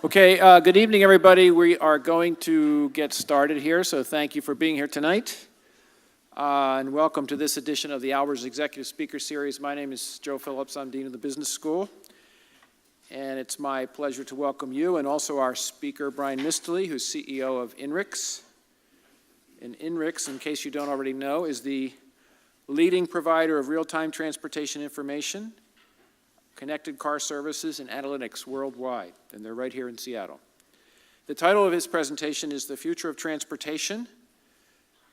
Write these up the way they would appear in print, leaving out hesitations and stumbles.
Okay, good evening, everybody. We are going to get started here, so thank you for being here tonight. And welcome to this edition of the Albers Executive Speaker Series. My name is Joe Phillips. I'm Dean of the Business School. And it's my pleasure to welcome you and also our speaker, Bryan Mistele, who's CEO of INRIX. And INRIX, in case you don't already know, is the leading provider of real-time transportation information, connected car services, and analytics worldwide, and they're right here in Seattle. The title of his presentation is The Future of Transportation,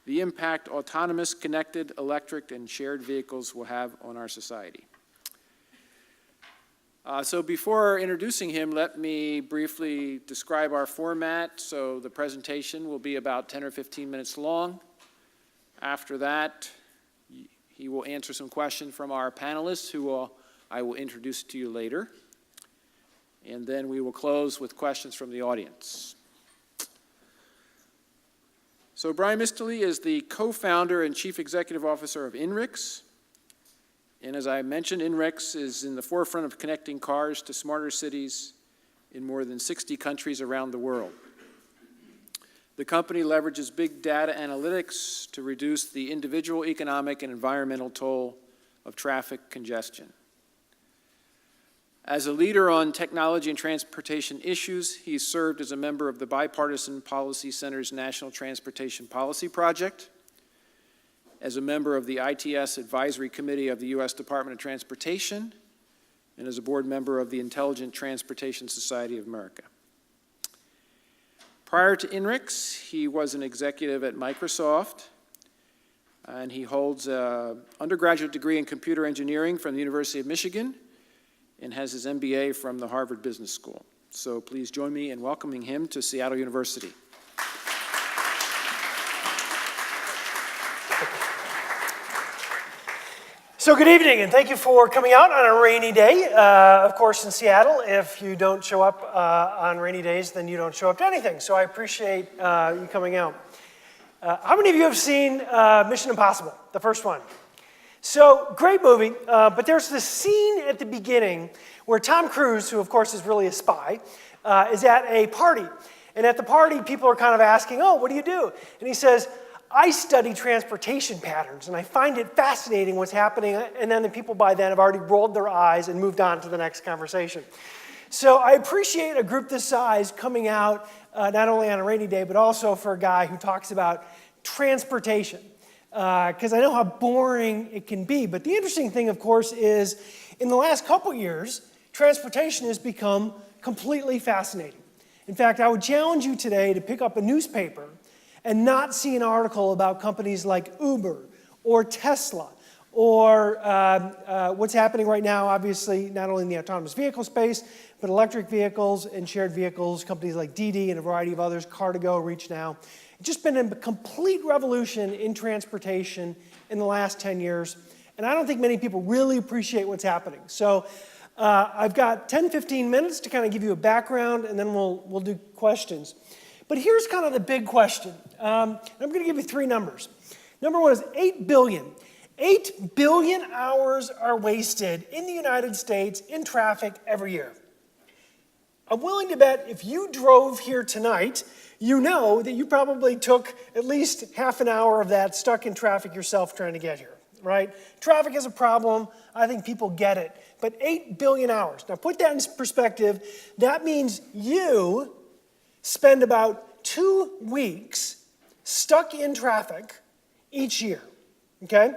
the Impact Autonomous, Connected, Electric, and Shared Vehicles Will Have on Our Society. So before introducing him, let me briefly describe our format. So the presentation will be about 10 or 15 minutes long. After that, he will answer some questions from our panelists who I will introduce to you later. And then we will close with questions from the audience. So Bryan Mistele is the co-founder and chief executive officer of INRIX. And as I mentioned, INRIX is in the forefront of connecting cars to smarter cities in more than 60 countries around the world. The company leverages big data analytics to reduce the individual economic and environmental toll of traffic congestion. As a leader on technology and transportation issues, he served as a member of the Bipartisan Policy Center's National Transportation Policy Project, as a member of the ITS Advisory Committee of the U.S. Department of Transportation, and as a board member of the Intelligent Transportation Society of America. Prior to INRIX, he was an executive at Microsoft, and he holds an undergraduate degree in computer engineering from the University of Michigan, and has his MBA from the Harvard Business School. So please join me in welcoming him to Seattle University. So good evening, and thank you for coming out on a rainy day. Of course, in Seattle, if you don't show up on rainy days, then you don't show up to anything. So I appreciate you coming out. How many of you have seen Mission Impossible, the first one? So, great movie, but there's this scene at the beginning where Tom Cruise, who of course is really a spy, is at a party. And at the party, people are kind of asking, oh, what do you do? And he says, I study transportation patterns, and I find it fascinating what's happening. And then the people by then have already rolled their eyes and moved on to the next conversation. So I appreciate a group this size coming out not only on a rainy day, but also for a guy who talks about transportation. Because I know how boring it can be. But the interesting thing, of course, is in the last couple years, transportation has become completely fascinating. In fact, I would challenge you today to pick up a newspaper and not see an article about companies like Uber or Tesla or what's happening right now, obviously, not only in the autonomous vehicle space, but electric vehicles and shared vehicles, companies like DiDi and a variety of others, Car2Go, Reach Now. It's just been a complete revolution in transportation in the last 10 years, and I don't think many people really appreciate what's happening. So I've got 10, 15 minutes to kind of give you a background, and then we'll do questions. But here's kind of the big question. I'm going to give you three numbers. Number one is 8 billion. 8 billion hours are wasted in the United States in traffic every year. I'm willing to bet if you drove here tonight, you know that you probably took at least half an hour of that stuck in traffic yourself trying to get here, right? Traffic is a problem. I think people get it. But 8 billion hours. Now put that in perspective. That means you spend about 2 weeks stuck in traffic each year, okay?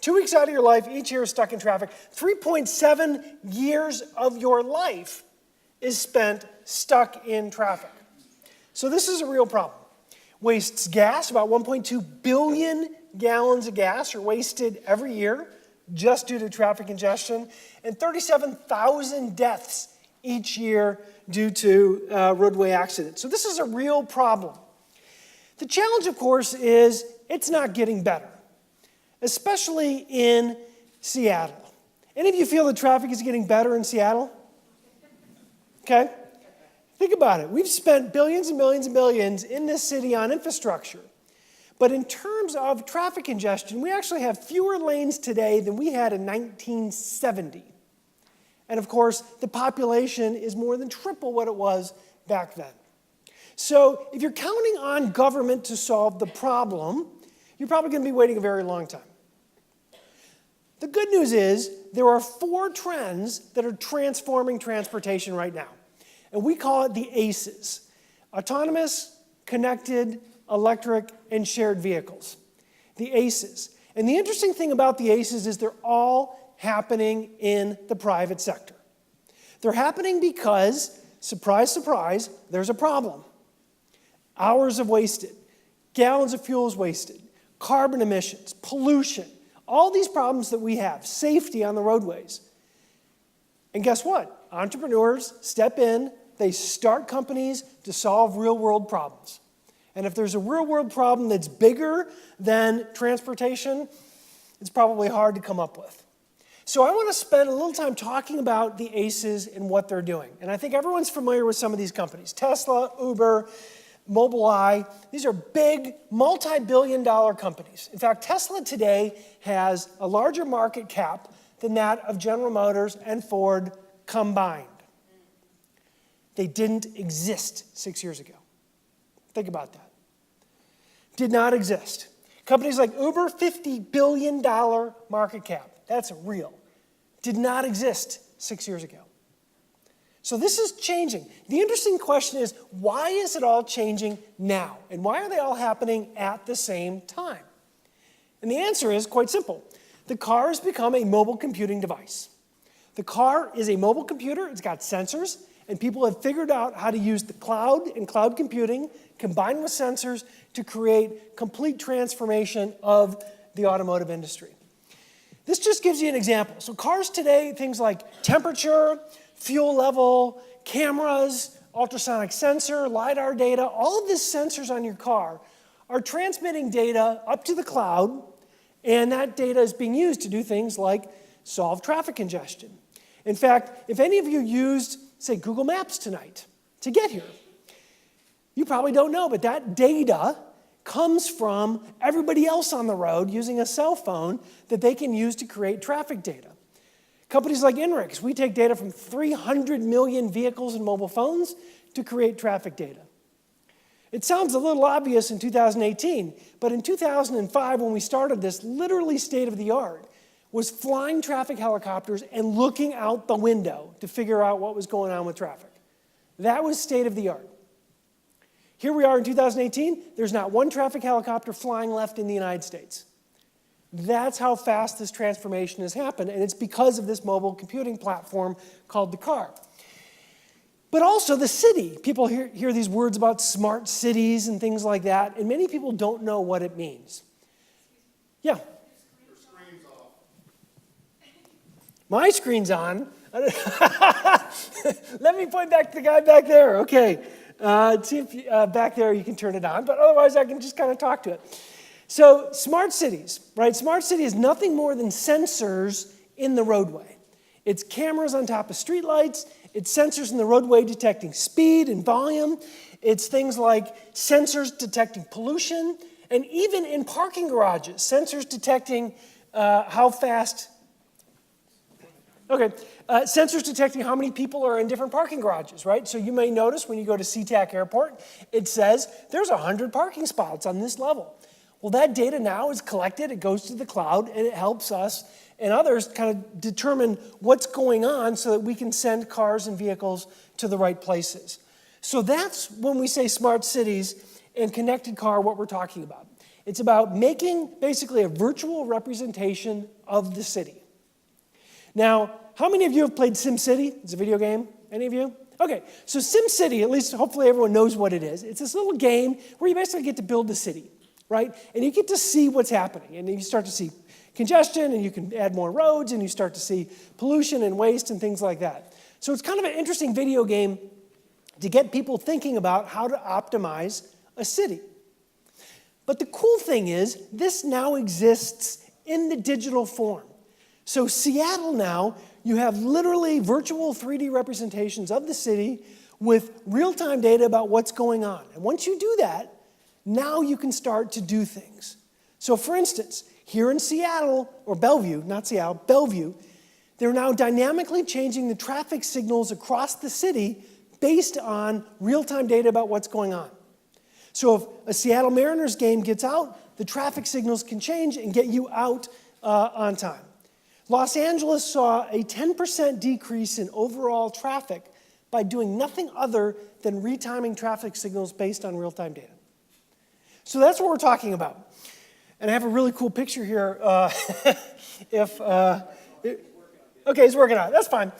2 weeks out of your life, each year is stuck in traffic. 3.7 years of your life is spent stuck in traffic. So this is a real problem. Wastes gas, about 1.2 billion gallons of gas are wasted every year just due to traffic congestion, and 37,000 deaths each year due to roadway accidents. So this is a real problem. The challenge, of course, is it's not getting better, especially in Seattle. Any of you feel that traffic is getting better in Seattle? Okay? Think about it. We've spent billions and millions and billions in this city on infrastructure. But in terms of traffic congestion, we actually have fewer lanes today than we had in 1970. And of course, the population is more than triple what it was back then. So if you're counting on government to solve the problem, you're probably going to be waiting a very long time. The good news is there are 4 trends that are transforming transportation right now. And we call it the ACEs: autonomous, connected, electric, and shared vehicles. The ACEs. And the interesting thing about the ACEs is they're all happening in the private sector. They're happening because, surprise, surprise, there's a problem. Hours of wasted, gallons of fuel is wasted, carbon emissions, pollution, all these problems that we have, safety on the roadways. And guess what? Entrepreneurs step in, they start companies to solve real-world problems. And if there's a real-world problem that's bigger than transportation, it's probably hard to come up with. So I want to spend a little time talking about the ACEs and what they're doing. And I think everyone's familiar with some of these companies: Tesla, Uber, Mobileye. These are big, multi-billion-dollar companies. In fact, Tesla today has a larger market cap than that of General Motors and Ford combined. They didn't exist 6 years ago. Think about that. Did not exist. Companies like Uber, $50 billion market cap. That's real. Did not exist 6 years ago. So this is changing. The interesting question is, why is it all changing now? And why are they all happening at the same time? And the answer is quite simple. The car has become a mobile computing device. The car is a mobile computer. It's got sensors. And people have figured out how to use the cloud and cloud computing combined with sensors to create complete transformation of the automotive industry. This just gives you an example. So cars today, things like temperature, fuel level, cameras, ultrasonic sensor, LiDAR data, all of these sensors on your car are transmitting data up to the cloud, and that data is being used to do things like solve traffic congestion. In fact, if any of you used, say, Google Maps tonight to get here, you probably don't know, but that data comes from everybody else on the road using a cell phone that they can use to create traffic data. Companies like INRIX, we take data from 300 million vehicles and mobile phones to create traffic data. It sounds a little obvious in 2018, but in 2005, when we started this, literally state-of-the-art was flying traffic helicopters and looking out the window to figure out what was going on with traffic. That was state-of-the-art. Here we are in 2018, there's not one traffic helicopter flying left in the United States. That's how fast this transformation has happened, and it's because of this mobile computing platform called the car. But also the city. People hear these words about smart cities and things like that, and many people don't know what it means. Yeah? Your screen's off. My screen's on. Let me point back to the guy back there. Okay. See if back there you can turn it on, but otherwise I can just kind of talk to it. So smart cities, right? Smart city is nothing more than sensors in the roadway. It's cameras on top of streetlights. It's sensors in the roadway detecting speed and volume. It's things like sensors detecting pollution. And even in parking garages, sensors detecting how fast. Okay, sensors detecting how many people are in different parking garages, right? So you may notice when you go to SeaTac Airport, it says there's 100 parking spots on this level. Well, that data now is collected, it goes to the cloud, and it helps us and others kind of determine what's going on so that we can send cars and vehicles to the right places. So that's when we say smart cities and connected car, what we're talking about. It's about making basically a virtual representation of the city. Now, how many of you have played SimCity? It's a video game. Any of you? Okay, so SimCity, at least hopefully everyone knows what it is. It's this little game where you basically get to build a city, right? And you get to see what's happening. And then you start to see congestion, and you can add more roads, and you start to see pollution and waste and things like that. So it's kind of an interesting video game to get people thinking about how to optimize a city. But the cool thing is, this now exists in the digital form. So Seattle now, you have literally virtual 3D representations of the city with real-time data about what's going on. And once you do that, now you can start to do things. So for instance, here in Seattle, or Bellevue, not Seattle, Bellevue, they're now dynamically changing the traffic signals across the city based on real-time data about what's going on. So if a Seattle Mariners game gets out, the traffic signals can change and get you out on time. Los Angeles saw a 10% decrease in overall traffic by doing nothing other than retiming traffic signals based on real-time data. So that's what we're talking about. And I have a really cool picture here. Okay, it's working out. That's fine.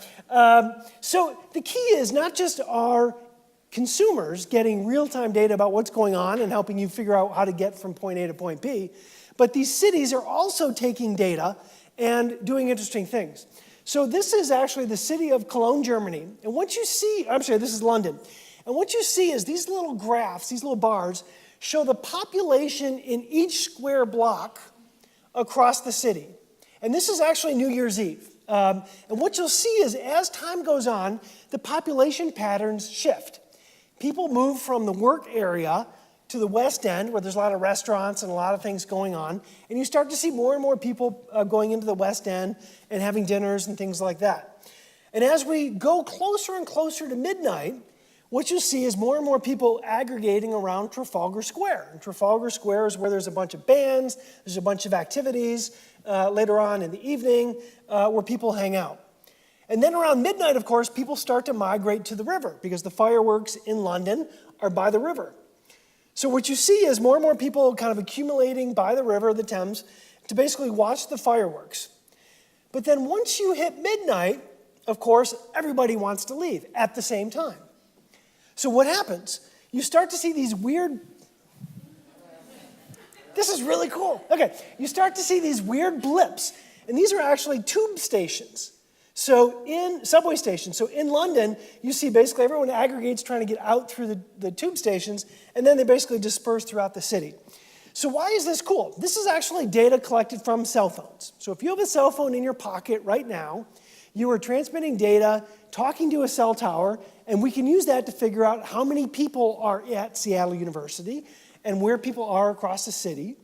So the key is not just our consumers getting real-time data about what's going on and helping you figure out how to get from point A to point B, but these cities are also taking data and doing interesting things. So this is actually the city of Cologne, Germany. And what you see, I'm sorry, this is London. And what you see is these little graphs, these little bars, show the population in each square block across the city. And this is actually New Year's Eve. And what you'll see is as time goes on, the population patterns shift. People move from the work area to the West End, where there's a lot of restaurants and a lot of things going on, and you start to see more and more people going into the West End and having dinners and things like that. And as we go closer and closer to midnight, what you see is more and more people aggregating around Trafalgar Square. And Trafalgar Square is where there's a bunch of bands, there's a bunch of activities later on in the evening where people hang out. And then around midnight, of course, people start to migrate to the river because the fireworks in London are by the river. So what you see is more and more people kind of accumulating by the river, the Thames, to basically watch the fireworks. But then once you hit midnight, of course, everybody wants to leave at the same time. So what happens? You start to see these weird... This is really cool. Okay, you start to see these weird blips, and these are actually tube stations. So in subway stations, so in London, you see basically everyone aggregates trying to get out through the tube stations, and then they basically disperse throughout the city. So why is this cool? This is actually data collected from cell phones. So if you have a cell phone in your pocket right now, you are transmitting data, talking to a cell tower, and we can use that to figure out how many people are at Seattle University and where people are across the city.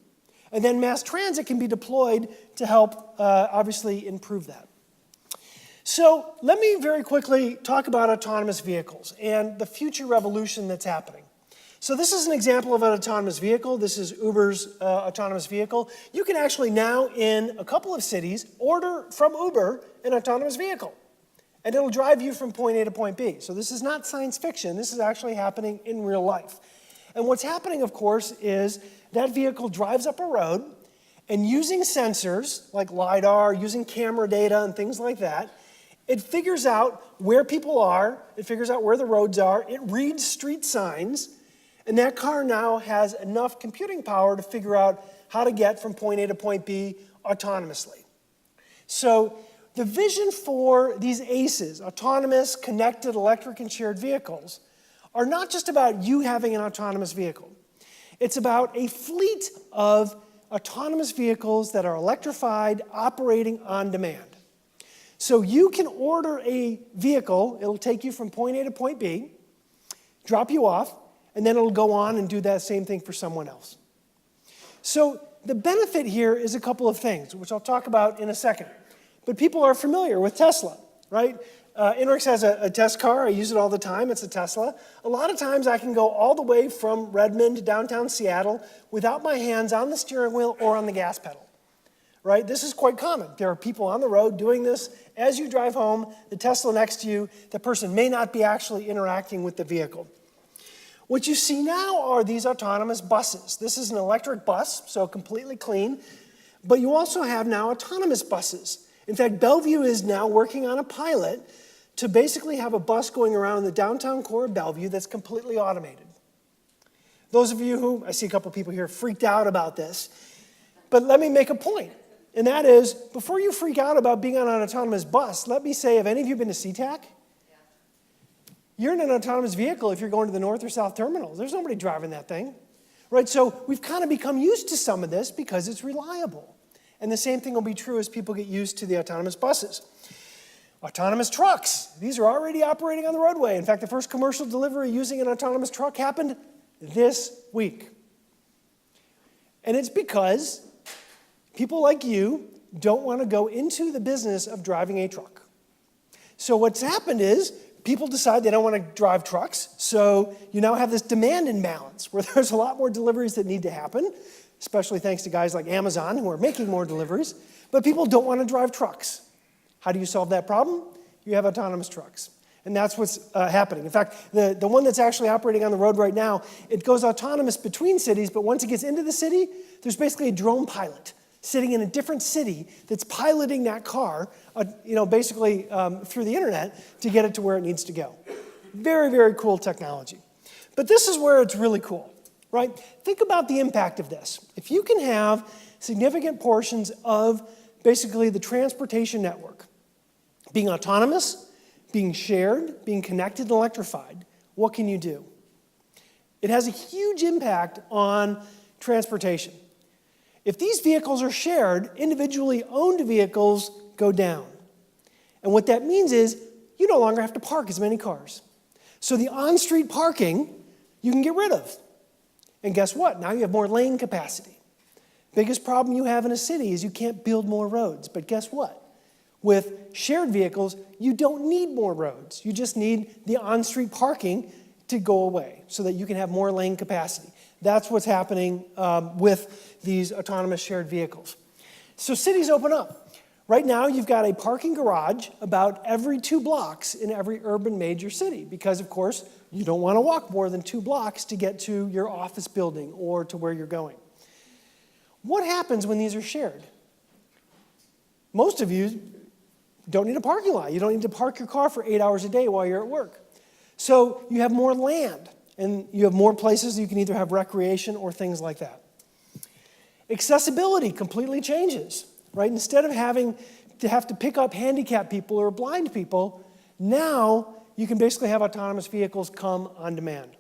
And then mass transit can be deployed to help, obviously, improve that. So let me very quickly talk about autonomous vehicles and the future revolution that's happening. So this is an example of an autonomous vehicle. This is Uber's autonomous vehicle. You can actually now, in a couple of cities, order from Uber an autonomous vehicle. And it'll drive you from point A to point B. So this is not science fiction. This is actually happening in real life. And what's happening, of course, is that vehicle drives up a road, and using sensors like LiDAR, using camera data and things like that, it figures out where people are, it figures out where the roads are, it reads street signs, and that car now has enough computing power to figure out how to get from point A to point B autonomously. So the vision for these ACEs, autonomous, connected, electric, and shared vehicles, are not just about you having an autonomous vehicle. It's about a fleet of autonomous vehicles that are electrified, operating on demand. So you can order a vehicle, it'll take you from point A to point B, drop you off, and then it'll go on and do that same thing for someone else. So the benefit here is a couple of things, which I'll talk about in a second. But people are familiar with Tesla, right? INRIX has a test car. I use it all the time. It's a Tesla. A lot of times I can go all the way from Redmond to downtown Seattle without my hands on the steering wheel or on the gas pedal. Right? This is quite common. There are people on the road doing this. As you drive home, the Tesla next to you, the person may not be actually interacting with the vehicle. What you see now are these autonomous buses. This is an electric bus, so completely clean. But you also have now autonomous buses. In fact, Bellevue is now working on a pilot to basically have a bus going around the downtown core of Bellevue that's completely automated. Those of you who, I see a couple people here, freaked out about this. But let me make a point. And that is, before you freak out about being on an autonomous bus, let me say, have any of you been to SeaTac? Yeah. You're in an autonomous vehicle if you're going to the north or south terminals. There's nobody driving that thing. Right? So we've kind of become used to some of this because it's reliable. And the same thing will be true as people get used to the autonomous buses. Autonomous trucks. These are already operating on the roadway. In fact, the first commercial delivery using an autonomous truck happened this week. And it's because people like you don't want to go into the business of driving a truck. So what's happened is people decide they don't want to drive trucks, so you now have this demand imbalance where there's a lot more deliveries that need to happen, especially thanks to guys like Amazon who are making more deliveries, but people don't want to drive trucks. How do you solve that problem? You have autonomous trucks. And that's what's happening. In fact, the one that's actually operating on the road right now, it goes autonomous between cities, but once it gets into the city, there's basically a drone pilot sitting in a different city that's piloting that car, basically through the internet to get it to where it needs to go. Very, very cool technology. But this is where it's really cool, right? Think about the impact of this. If you can have significant portions of basically the transportation network being autonomous, being shared, being connected and electrified, what can you do? It has a huge impact on transportation. If these vehicles are shared, individually owned vehicles go down. And what that means is you no longer have to park as many cars. So the on-street parking, you can get rid of. And guess what? Now you have more lane capacity. Biggest problem you have in a city is you can't build more roads. But guess what? With shared vehicles, you don't need more roads. You just need the on-street parking to go away so that you can have more lane capacity. That's what's happening with these autonomous shared vehicles. So cities open up. Right now, you've got a parking garage about every 2 blocks in every urban major city because, of course, you don't want to walk more than 2 blocks to get to your office building or to where you're going. What happens when these are shared? Most of you don't need a parking lot. You don't need to park your car for 8 hours a day while you're at work. So you have more land, and you have more places you can either have recreation or things like that. Accessibility completely changes, right? Instead of having to pick up handicapped people or blind people, now you can basically have autonomous vehicles come on demand.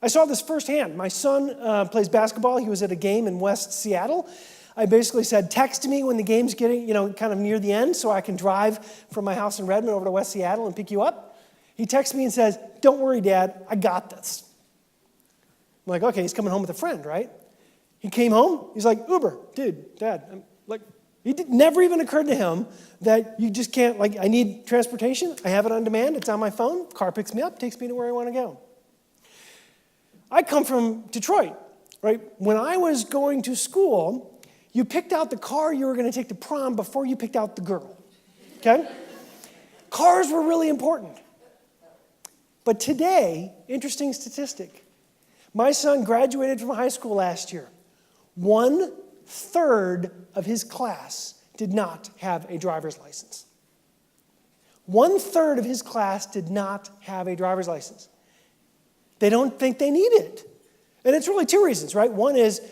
I saw this firsthand. My son plays basketball. He was at a game in West Seattle. I basically said, text me when the game's getting, kind of near the end so I can drive from my house in Redmond over to West Seattle and pick you up. He texts me and says, don't worry, Dad, I got this. I'm like, okay, he's coming home with a friend, right? He came home, he's like, Uber, dude, Dad. I'm like, never even occurred to him that you just can't, I need transportation, I have it on demand, it's on my phone, car picks me up, takes me to where I want to go. I come from Detroit, right? When I was going to school, you picked out the car you were going to take to prom before you picked out the girl, okay? Cars were really important. But today, interesting statistic, my son graduated from high school last year. 1/3 of his class did not have a driver's license. 1/3 of his class did not have a driver's license. They don't think they need it. And it's really 2 reasons, right? One is,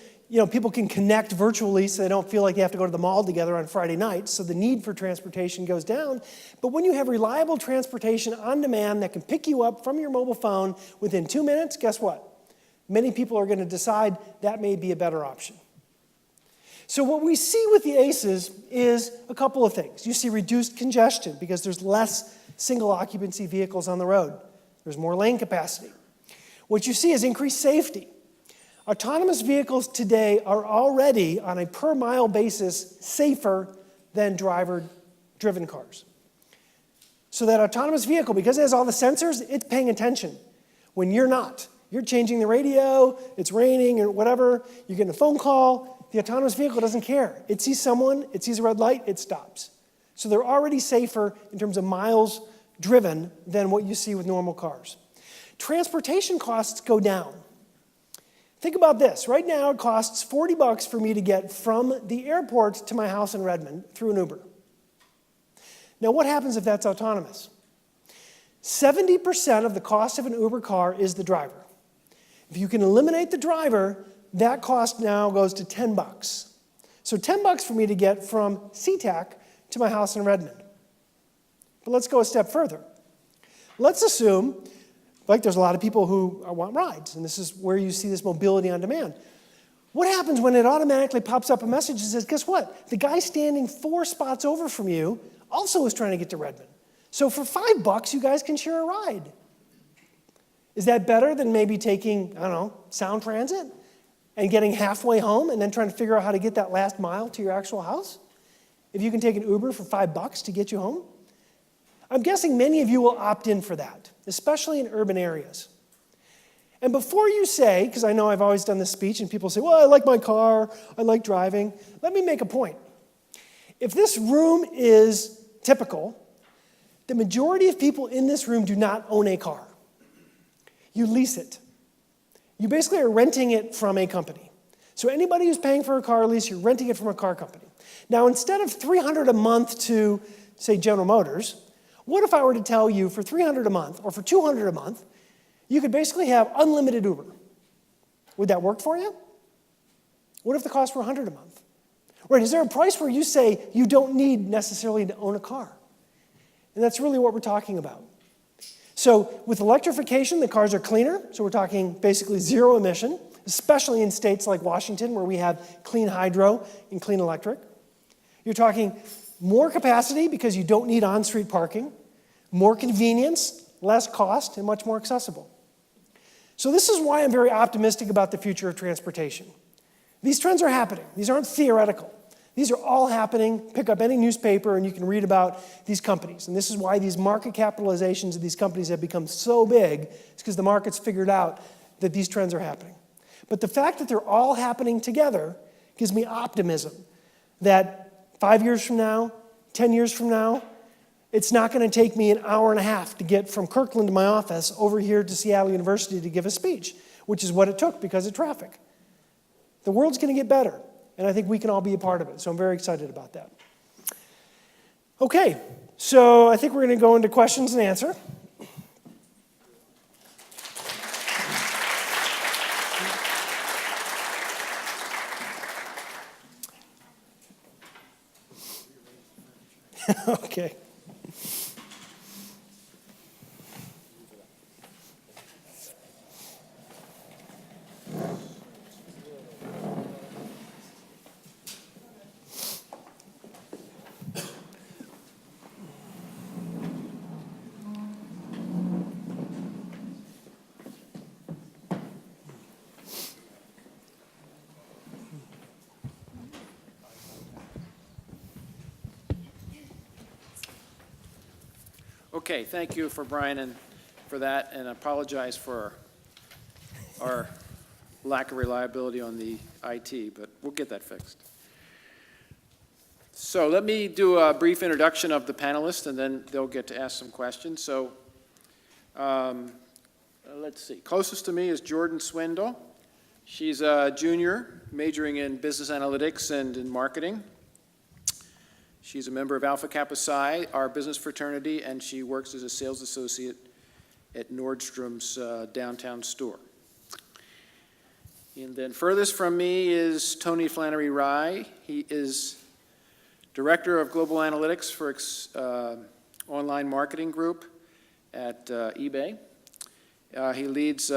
people can connect virtually so they don't feel like they have to go to the mall together on Friday nights, so the need for transportation goes down. But when you have reliable transportation on demand that can pick you up from your mobile phone within 2 minutes, guess what? Many people are going to decide that may be a better option. So what we see with the ACEs is a couple of things. You see reduced congestion because there's less single occupancy vehicles on the road. There's more lane capacity. What you see is increased safety. Autonomous vehicles today are already, on a per mile basis, safer than driver-driven cars. So that autonomous vehicle, because it has all the sensors, it's paying attention when you're not. You're changing the radio, it's raining or whatever, you're getting a phone call, the autonomous vehicle doesn't care. It sees someone, it sees a red light, it stops. So they're already safer in terms of miles driven than what you see with normal cars. Transportation costs go down. Think about this. Right now, it costs $40 for me to get from the airport to my house in Redmond through an Uber. Now, what happens if that's autonomous? 70% of the cost of an Uber car is the driver. If you can eliminate the driver, that cost now goes to $10. So $10 for me to get from SeaTac to my house in Redmond. But let's go a step further. Let's assume there's a lot of people who want rides, and this is where you see this mobility on demand. What happens when it automatically pops up a message that says, guess what? The guy standing 4 spots over from you also is trying to get to Redmond. So for $5, you guys can share a ride. Is that better than maybe taking, Sound Transit and getting halfway home and then trying to figure out how to get that last mile to your actual house? If you can take an Uber for $5 to get you home? I'm guessing many of you will opt in for that, especially in urban areas. And before you say, because I know I've always done this speech and people say, well, I like my car, I like driving, let me make a point. If this room is typical, the majority of people in this room do not own a car. You lease it. You basically are renting it from a company. So anybody who's paying for a car lease, you're renting it from a car company. Now, instead of $300 a month to, say, General Motors, what if I were to tell you for $300 a month or for $200 a month, you could basically have unlimited Uber? Would that work for you? What if the cost were $100 a month? Right, is there a price where you say you don't need necessarily to own a car? And that's really what we're talking about. So with electrification, the cars are cleaner. So we're talking basically zero emission, especially in states like Washington where we have clean hydro and clean electric. You're talking more capacity because you don't need on-street parking, more convenience, less cost, and much more accessible. So this is why I'm very optimistic about the future of transportation. These trends are happening. These aren't theoretical. These are all happening. Pick up any newspaper and you can read about these companies. And this is why these market capitalizations of these companies have become so big. It's because the market's figured out that these trends are happening. But the fact that they're all happening together gives me optimism that 5 years from now, 10 years from now, it's not going to take me an hour and a half to get from Kirkland to my office over here to Seattle University to give a speech, which is what it took because of traffic. The world's going to get better, and I think we can all be a part of it, so I'm very excited about that. Okay, so I think we're going to go into questions and answer. Okay. Okay, thank you for Bryan and for that, and I apologize for our lack of reliability on the IT, but we'll get that fixed. So let me do a brief introduction of the panelists, and then they'll get to ask some questions. So let's see. Closest to me is Jordan Swindle. She's a junior, majoring in business analytics and in marketing. She's a member of Alpha Kappa Psi, our business fraternity, and she works as a sales associate at Nordstrom's downtown store. And then furthest from me is Tony Flannery Rye. He is Director of Global Analytics for Online Marketing Group at eBay. He leads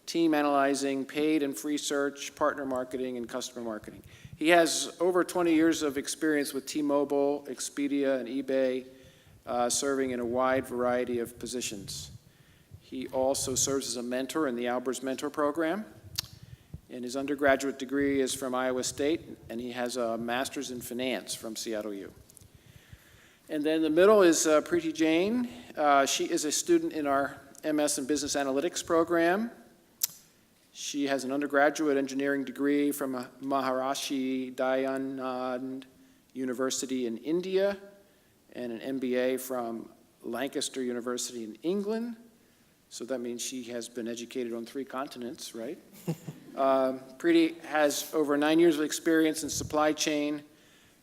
team analyzing paid and free search, partner marketing, and customer marketing. He has over 20 years of experience with T-Mobile, Expedia, and eBay, serving in a wide variety of positions. He also serves as a mentor in the Albers Mentor Program. And his undergraduate degree is from Iowa State, and he has a master's in finance from Seattle U. And then in the middle is Preeti Jain. She is a student in our MS in Business Analytics program. She has an undergraduate engineering degree from Maharishi Dayanand University in India and an MBA from Lancaster University in England. So that means she has been educated on 3 continents, right? Preeti has over 9 years of experience in supply chain,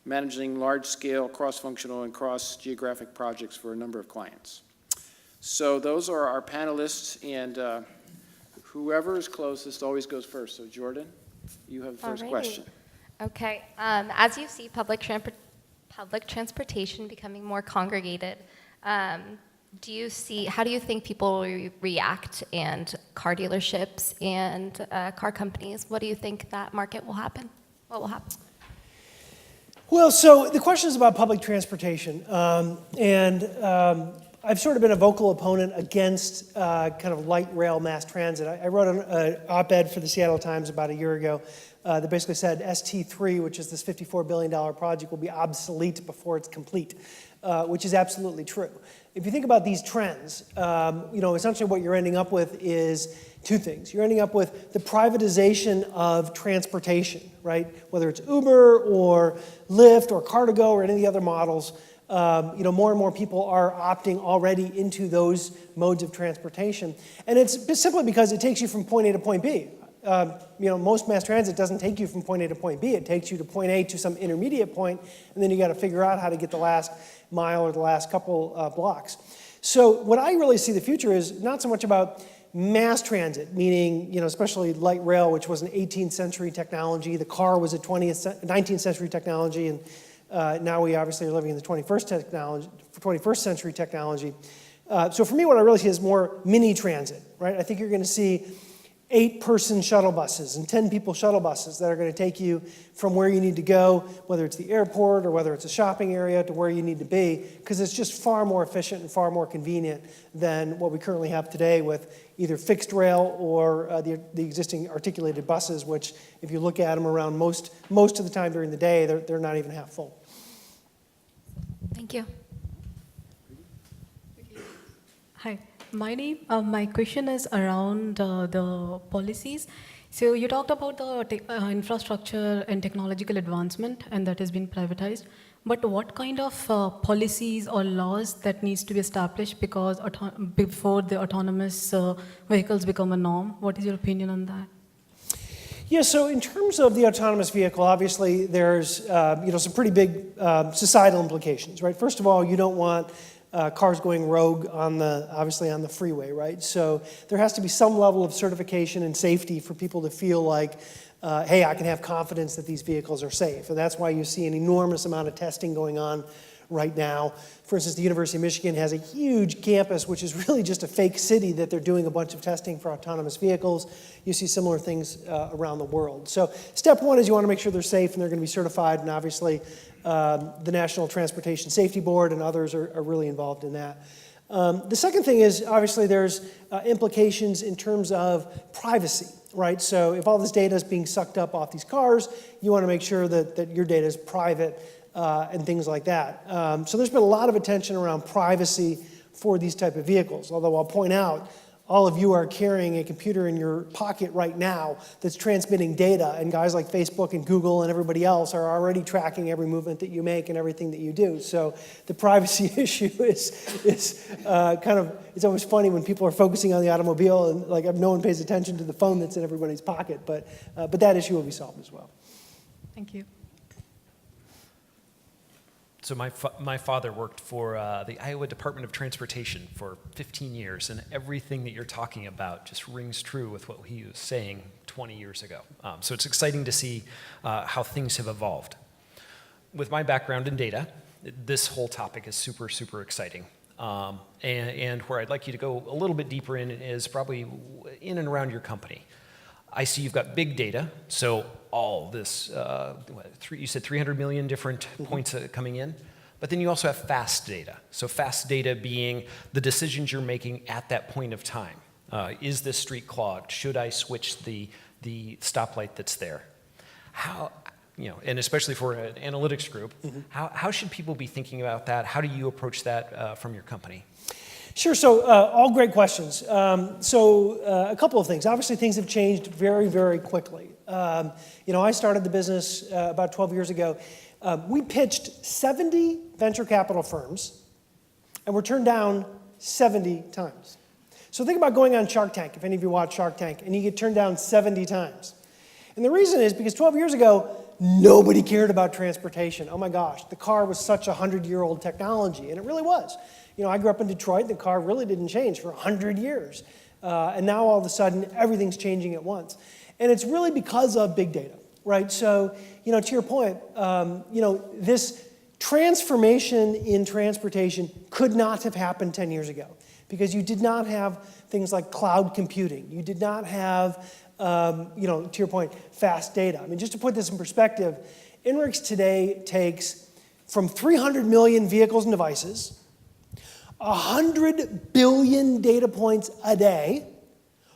managing large-scale, cross-functional, and cross-geographic projects for a number of clients. So those are our panelists, and whoever is closest always goes first. So Jordan, you have the first question. Okay. As you see public transportation becoming more congregated, how do you think people will react, and car dealerships and car companies? What do you think that market will happen? What will happen? Well, so the question is about public transportation, I've sort of been a vocal opponent against kind of light rail mass transit. I wrote an op-ed for the Seattle Times about a year ago that basically said ST3, which is this $54 billion project, will be obsolete before it's complete. which is absolutely true. If you think about these trends, essentially what you're ending up with is two things. You're ending up with the privatization of transportation, right? Whether it's Uber or Lyft or Car2Go or any of the other models, more and more people are opting already into those modes of transportation. And it's simply because it takes you from point A to point B. Most mass transit doesn't take you from point A to point B. It takes you to point A to some intermediate point, and then you got to figure out how to get the last mile or the last couple blocks. So what I really see the future is not so much about mass transit, meaning, especially light rail, which was an 18th century technology. The car was a 19th century technology, and now we obviously are living in the 21st century technology. So for me, what I really see is more mini transit, right? I think you're going to see 8-person shuttle buses and 10-people shuttle buses that are going to take you from where you need to go, whether it's the airport or whether it's a shopping area, to where you need to be, because it's just far more efficient and far more convenient than what we currently have today with either fixed rail or the existing articulated buses, which, if you look at them around most of the time during the day, they're not even half full. Thank you. Hi, my question is around the policies. So you talked about the infrastructure and technological advancement, and that has been privatized. But what kind of policies or laws that needs to be established before the autonomous vehicles become a norm? What is your opinion on that? Yeah, so in terms of the autonomous vehicle, obviously there's some pretty big societal implications, right? First of all, you don't want cars going rogue obviously on the freeway, right? So there has to be some level of certification and safety for people to feel like, hey, I can have confidence that these vehicles are safe. And that's why you see an enormous amount of testing going on right now. For instance, the University of Michigan has a huge campus, which is really just a fake city that they're doing a bunch of testing for autonomous vehicles. You see similar things around the world. So step one is you want to make sure they're safe and they're going to be certified, and obviously the National Transportation Safety Board and others are really involved in that. The second thing is, obviously, there's implications in terms of privacy, right? So if all this data is being sucked up off these cars, you want to make sure that your data is private and things like that. So there's been a lot of attention around privacy for these type of vehicles, although I'll point out, all of you are carrying a computer in your pocket right now that's transmitting data, and guys like Facebook and Google and everybody else are already tracking every movement that you make and everything that you do. So the privacy issue is it's always funny when people are focusing on the automobile and like no one pays attention to the phone that's in everybody's pocket, but that issue will be solved as well. Thank you. So my father worked for the Iowa Department of Transportation for 15 years, and everything that you're talking about just rings true with what he was saying 20 years ago. So it's exciting to see how things have evolved. With my background in data, this whole topic is super, super exciting. And where I'd like you to go a little bit deeper in is probably in and around your company. I see you've got big data, so all this, you said 300 million different points coming in, but then you also have fast data. So fast data being the decisions you're making at that point of time. Is this street clogged? Should I switch the stoplight that's there? How, and especially for an analytics group, how should people be thinking about that? How do you approach that from your company? Sure, so all great questions. A couple of things. Obviously, things have changed very, very quickly. I started the business about 12 years ago. We pitched 70 venture capital firms and were turned down 70 times. So think about going on Shark Tank, if any of you watch Shark Tank, and you get turned down 70 times. And the reason is because 12 years ago, nobody cared about transportation. Oh my gosh, the car was such a 100-year-old technology, and it really was. I grew up in Detroit, the car really didn't change for 100 years. And now all of a sudden, everything's changing at once. And it's really because of big data, right? So, to your point, this transformation in transportation could not have happened 10 years ago because you did not have things like cloud computing. You did not have, to your point, fast data. I mean, just to put this in perspective, INRIX today takes from 300 million vehicles and devices, 100 billion data points a day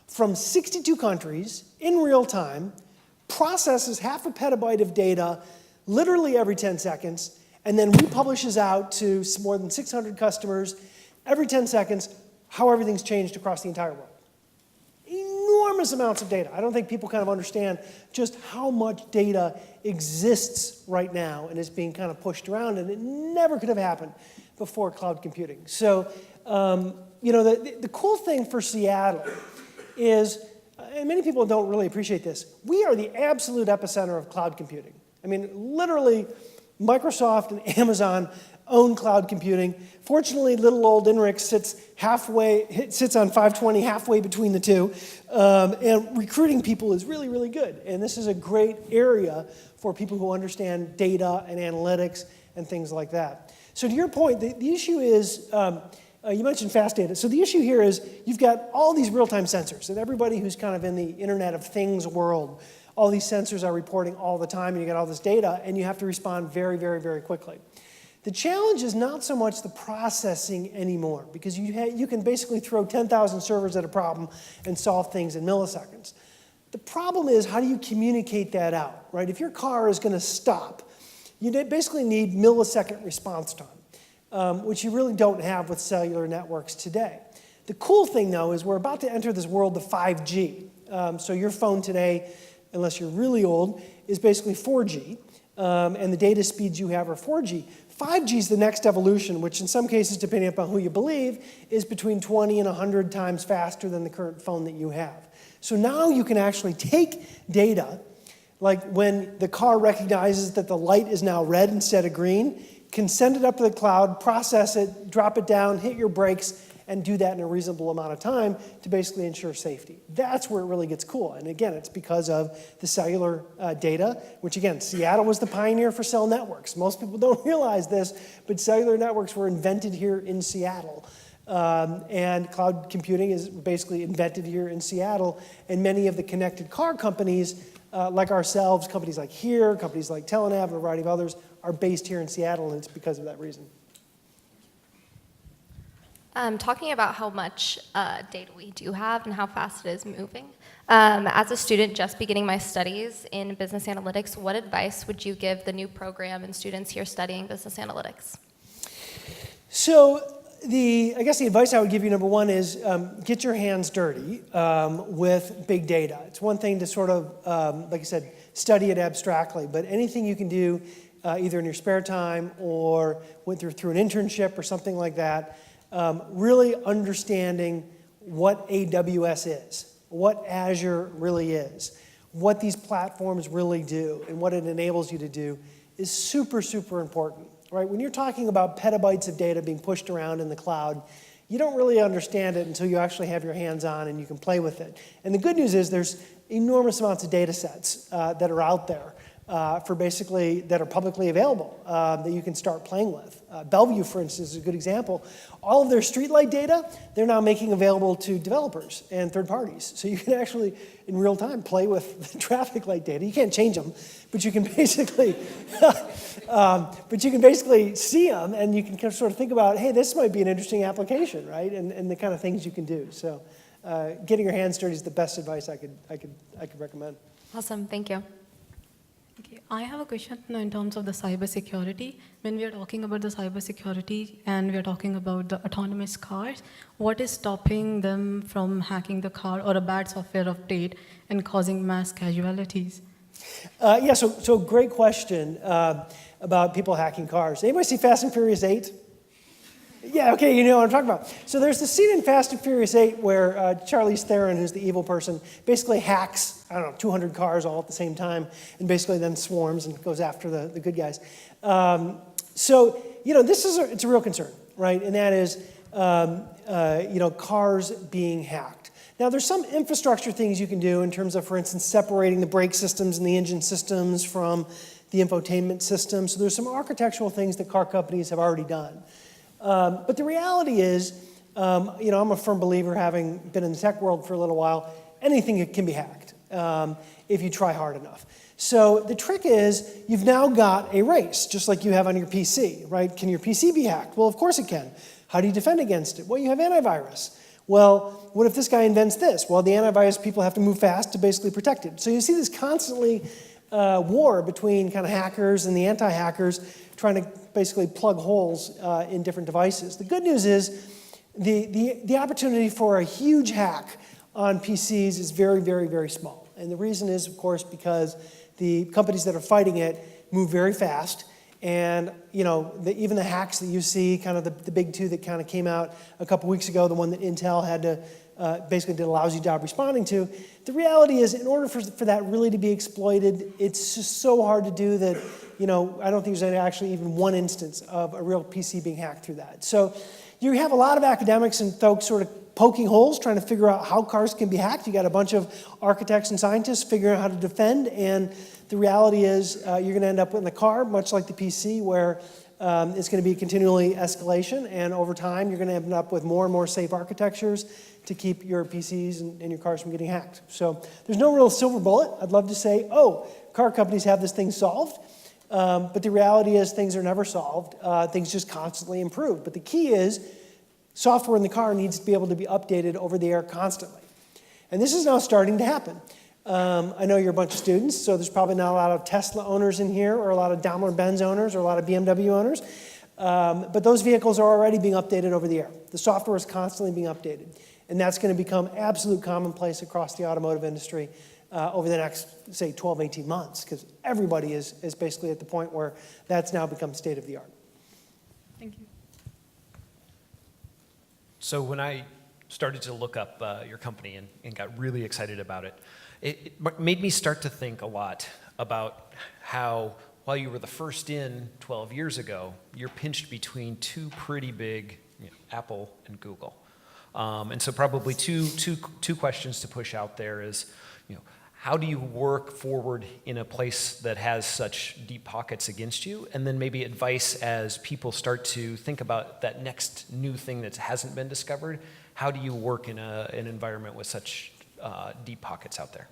from 62 countries in real time, processes half a petabyte of data literally every 10 seconds, and then republishes out to more than 600 customers every 10 seconds how everything's changed across the entire world. Enormous amounts of data. I don't think people kind of understand just how much data exists right now and is being kind of pushed around, and it never could have happened before cloud computing. So, the cool thing for Seattle is, and many people don't really appreciate this, we are the absolute epicenter of cloud computing. I mean, literally, Microsoft and Amazon own cloud computing. Fortunately, little old INRIX sits on 520 halfway between the two, and recruiting people is really, really good. And this is a great area for people who understand data and analytics and things like that. So to your point, the issue is, you mentioned fast data. So the issue here is you've got all these real-time sensors, and everybody who's kind of in the Internet of Things world, all these sensors are reporting all the time, and you get all this data, and you have to respond very, very, very quickly. The challenge is not so much the processing anymore, because you can basically throw 10,000 servers at a problem and solve things in milliseconds. The problem is, how do you communicate that out, right? If your car is going to stop, you basically need millisecond response time, which you really don't have with cellular networks today. The cool thing, though, is we're about to enter this world of 5G. So your phone today, unless you're really old, is basically 4G, and the data speeds you have are 4G. 5G is the next evolution, which in some cases, depending upon who you believe, is between 20 and 100 times faster than the current phone that you have. So now you can actually take data, like when the car recognizes that the light is now red instead of green, can send it up to the cloud, process it, drop it down, hit your brakes, and do that in a reasonable amount of time to basically ensure safety. That's where it really gets cool. And again, it's because of the cellular data, which again, Seattle was the pioneer for cell networks. Most people don't realize this, but cellular networks were invented here in Seattle. And cloud computing is basically invented here in Seattle. And many of the connected car companies, like ourselves, companies like HERE, companies like Telenav, and a variety of others, are based here in Seattle, and it's because of that reason. Talking about how much data we do have and how fast it is moving. As a student just beginning my studies in business analytics, what advice would you give the new program and students here studying business analytics? So I guess the advice I would give you, number one, is get your hands dirty with big data. It's one thing to sort of, like I said, study it abstractly, but anything you can do either in your spare time or went through an internship or something like that, really understanding what AWS is, what Azure really is, what these platforms really do, and what it enables you to do is super, super important, right? When you're talking about petabytes of data being pushed around in the cloud, you don't really understand it until you actually have your hands on and you can play with it. And the good news is there's enormous amounts of data sets that are out there for basically that are publicly available that you can start playing with. Bellevue, for instance, is a good example. All of their streetlight data, they're now making available to developers and third parties. So you can actually, in real time, play with the traffic light data. You can't change them, but you can basically, see them, and you can kind of sort of think about, hey, this might be an interesting application, right? And the kind of things you can do. So getting your hands dirty is the best advice I could recommend. Awesome, thank you. Okay, I have a question in terms of the cybersecurity. When we are talking about the cybersecurity and we are talking about the autonomous cars, what is stopping them from hacking the car or a bad software update and causing mass casualties? So great question about people hacking cars. Anybody see Fast and Furious 8? Yeah, okay, you know what I'm talking about. So there's the scene in Fast and Furious 8 where Charlize Theron, who's the evil person, basically hacks, 200 cars all at the same time, and basically then swarms and goes after the good guys. It's a real concern, right? And that is, cars being hacked. Now, there's some infrastructure things you can do in terms of, for instance, separating the brake systems and the engine systems from the infotainment system. So there's some architectural things that car companies have already done. But the reality is, I'm a firm believer, having been in the tech world for a little while, anything can be hacked if you try hard enough. So the trick is, you've now got a race, just like you have on your PC, right? Can your PC be hacked? Well, of course it can. How do you defend against it? Well, you have antivirus. Well, what if this guy invents this? Well, the antivirus people have to move fast to basically protect it. So you see this constantly war between kind of hackers and the anti-hackers trying to basically plug holes in different devices. The good news is the opportunity for a huge hack on PCs is very, very, very small. And the reason is, of course, because the companies that are fighting it move very fast. And even the hacks that you see, kind of the big two that kind of came out a couple weeks ago, the one that Intel had to basically did a lousy job responding to, the reality is in order for that really to be exploited, it's just so hard to do that, I don't think there's actually even one instance of a real PC being hacked through that. So you have a lot of academics and folks sort of poking holes, trying to figure out how cars can be hacked. You got a bunch of architects and scientists figuring out how to defend, and the reality is you're going to end up in the car, much like the PC, where it's going to be continually escalation, and over time you're going to end up with more and more safe architectures to keep your PCs and your cars from getting hacked. So there's no real silver bullet. I'd love to say, car companies have this thing solved, but the reality is things are never solved. Things just constantly improve. But the key is software in the car needs to be able to be updated over the air constantly. And this is now starting to happen. I know you're a bunch of students, so there's probably not a lot of Tesla owners in here, or a lot of Daimler-Benz owners, or a lot of BMW owners. But those vehicles are already being updated over the air. The software is constantly being updated. And that's going to become absolute commonplace across the automotive industry over the next, say, 12, 18 months, because everybody is basically at the point where that's now become state of the art. Thank you. So when I started to look up your company and got really excited about it, it made me start to think a lot about how, while you were the first in 12 years ago, you're pinched between two pretty big, Apple and Google. And so probably two questions to push out there is, how do you work forward in a place that has such deep pockets against you? And then maybe advice as people start to think about that next new thing that hasn't been discovered. How do you work in an environment with such deep pockets out there?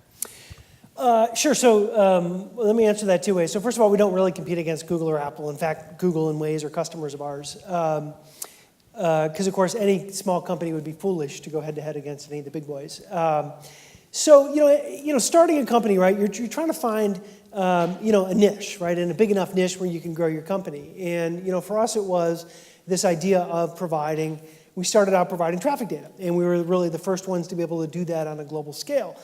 Sure. So let me answer that two ways. So first of all, we don't really compete against Google or Apple. In fact, Google and Waze are customers of ours. Because, of course, any small company would be foolish to go head-to-head against any of the big boys. So, starting a company, right, you're trying to find, a niche, right, and a big enough niche where you can grow your company. And, for us, it was this idea of we started out providing traffic data, and we were really the first ones to be able to do that on a global scale.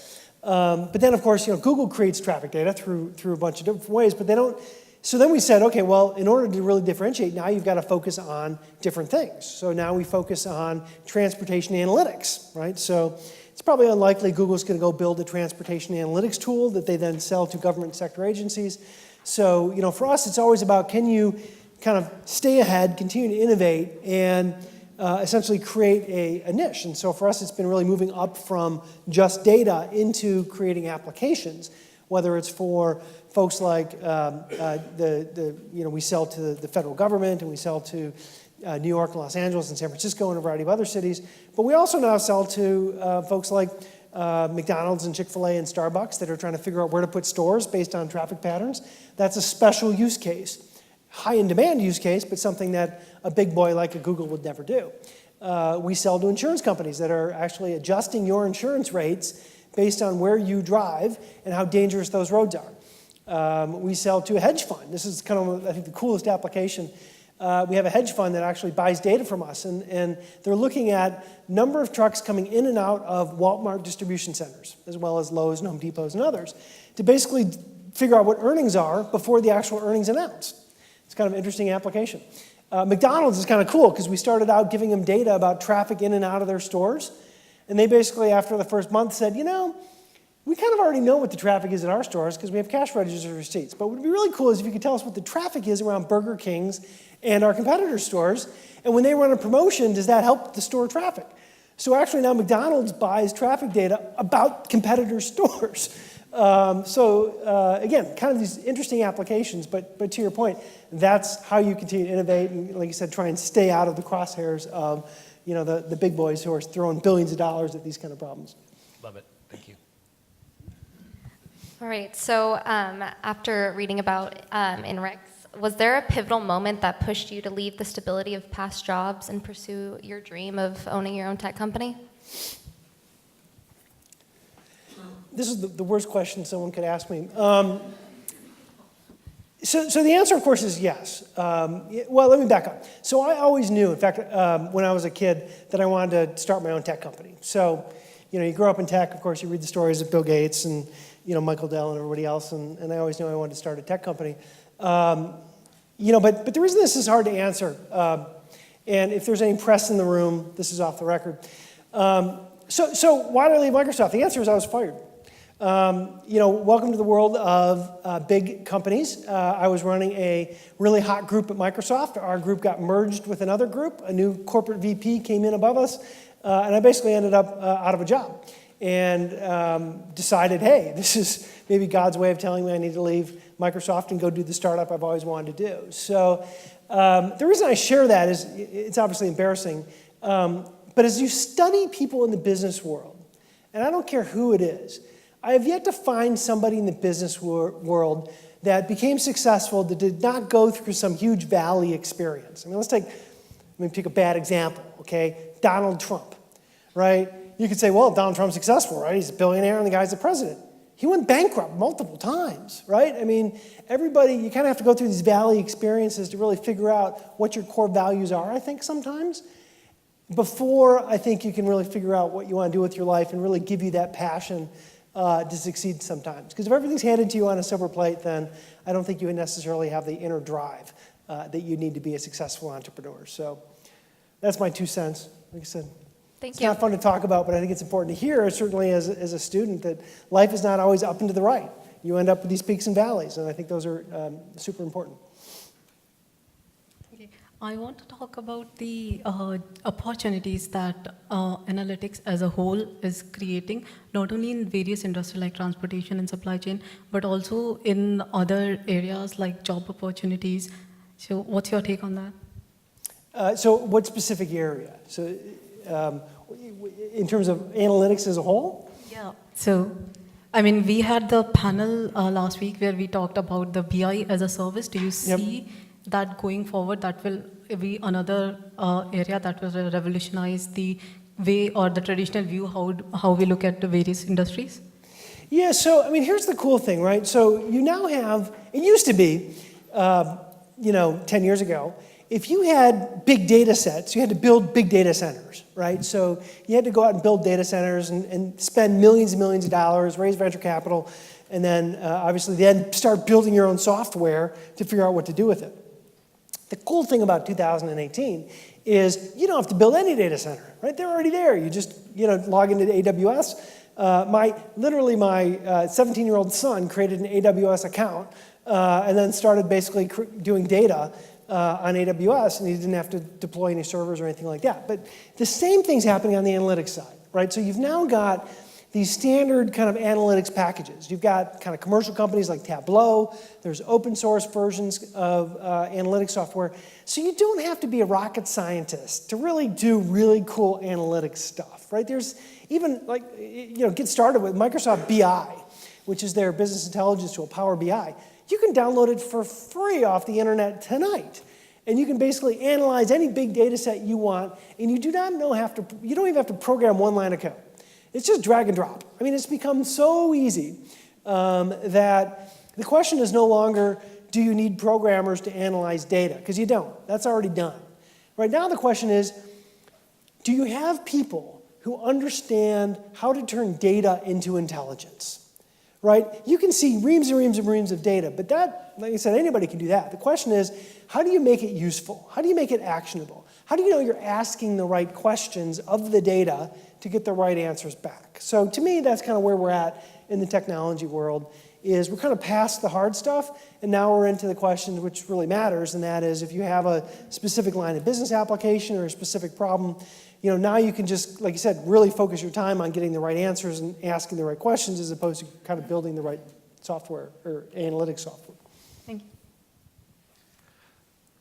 But then, of course, Google creates traffic data through a bunch of different ways, but they don't. So then we said, okay, well, in order to really differentiate, now you've got to focus on different things. So now we focus on transportation analytics, right? So it's probably unlikely Google's going to go build a transportation analytics tool that they then sell to government sector agencies. So, for us, it's always about, can you kind of stay ahead, continue to innovate, and essentially create a niche. And so for us, it's been really moving up from just data into creating applications, whether it's for folks like we sell to the federal government, and we sell to New York and Los Angeles and San Francisco and a variety of other cities. But we also now sell to folks like McDonald's and Chick-fil-A and Starbucks that are trying to figure out where to put stores based on traffic patterns. That's a special use case, high in demand use case, but something that a big boy like a Google would never do. We sell to insurance companies that are actually adjusting your insurance rates based on where you drive and how dangerous those roads are. We sell to a hedge fund. This is kind of, I think, the coolest application. We have a hedge fund that actually buys data from us, and they're looking at number of trucks coming in and out of Walmart distribution centers, as well as Lowe's and Home Depots and others, to basically figure out what earnings are before the actual earnings announced. It's kind of an interesting application. McDonald's is kind of cool because we started out giving them data about traffic in and out of their stores, and they basically, after the first month, said, we kind of already know what the traffic is at our stores because we have cash registers and receipts. But what would be really cool is if you could tell us what the traffic is around Burger King's and our competitors' stores. And when they run a promotion, does that help the store traffic? So actually now McDonald's buys traffic data about competitors' stores. Again, kind of these interesting applications. But to your point, that's how you continue to innovate and, like you said, try and stay out of the crosshairs of the big boys who are throwing billions of dollars at these kind of problems. Love it. Thank you. All right, so after reading about INRIX, was there a pivotal moment that pushed you to leave the stability of past jobs and pursue your dream of owning your own tech company? This is the worst question someone could ask me. So the answer, of course, is yes. Well, let me back up. So I always knew, in fact, when I was a kid, that I wanted to start my own tech company. So, you grow up in tech, of course, you read the stories of Bill Gates and, Michael Dell and everybody else, and I always knew I wanted to start a tech company. But the reason this is hard to answer, and if there's any press in the room, this is off the record. So why did I leave Microsoft? The answer is I was fired. Welcome to the world of big companies. I was running a really hot group at Microsoft. Our group got merged with another group. A new corporate VP came in above us, and I basically ended up out of a job and decided, hey, this is maybe God's way of telling me I need to leave Microsoft and go do the startup I've always wanted to do. So the reason I share that is it's obviously embarrassing, but as you study people in the business world, and I don't care who it is, I have yet to find somebody in the business world that became successful that did not go through some huge valley experience. I mean, let me pick a bad example, okay? Donald Trump, right? You could say, well, Donald Trump's successful, right? He's a billionaire and the guy's the president. He went bankrupt multiple times, right? I mean, everybody, you kind of have to go through these valley experiences to really figure out what your core values are, I think, sometimes, before I think you can really figure out what you want to do with your life and really give you that passion to succeed sometimes. Because if everything's handed to you on a silver plate, then I don't think you would necessarily have the inner drive that you need to be a successful entrepreneur. So that's my 2 cents. Like I said, Thank it's you. not fun to talk about, but I think it's important to hear, certainly as a student, that life is not always up and to the right. You end up with these peaks and valleys, and I think those are super important. Okay. I want to talk about the opportunities that analytics as a whole is creating, not only in various industries like transportation and supply chain, but also in other areas like job opportunities. So what's your take on that? So what specific area? So in terms of analytics as a whole? Yeah. So, I mean, we had the panel last week where we talked about the BI as a service. Do you see that going forward, that will be another area that will revolutionize the way or the traditional view how we look at the various industries? Yeah, so, I mean, here's the cool thing, right? So you now have, it used to be, 10 years ago, if you had big data sets, you had to build big data centers, right? So you had to go out and build data centers and spend millions and millions of dollars, raise venture capital, and then obviously then start building your own software to figure out what to do with it. The cool thing about 2018 is you don't have to build any data center, right? They're already there. You just, log into AWS. My 17-year-old son created an AWS account and then started basically doing data on AWS, and he didn't have to deploy any servers or anything like that. But the same thing's happening on the analytics side, right? So you've now got these standard kind of analytics packages. You've got kind of commercial companies like Tableau. There's open source versions of analytics software. So you don't have to be a rocket scientist to really do really cool analytics stuff, right? There's even get started with Microsoft BI, which is their business intelligence tool, Power BI. You can download it for free off the internet tonight. And you can basically analyze any big data set you want, and you don't even have to program one line of code. It's just drag and drop. I mean, it's become so easy that the question is no longer, do you need programmers to analyze data? Because you don't. That's already done. Right now the question is, do you have people who understand how to turn data into intelligence? Right? You can see reams and reams and reams of data, but that, like I said, anybody can do that. The question is, how do you make it useful? How do you make it actionable? How do you know you're asking the right questions of the data to get the right answers back? So to me, that's kind of where we're at in the technology world, is we're kind of past the hard stuff, and now we're into the questions which really matters, and that is if you have a specific line of business application or a specific problem, now you can just, like you said, really focus your time on getting the right answers and asking the right questions as opposed to kind of building the right software or analytics software. Thank you.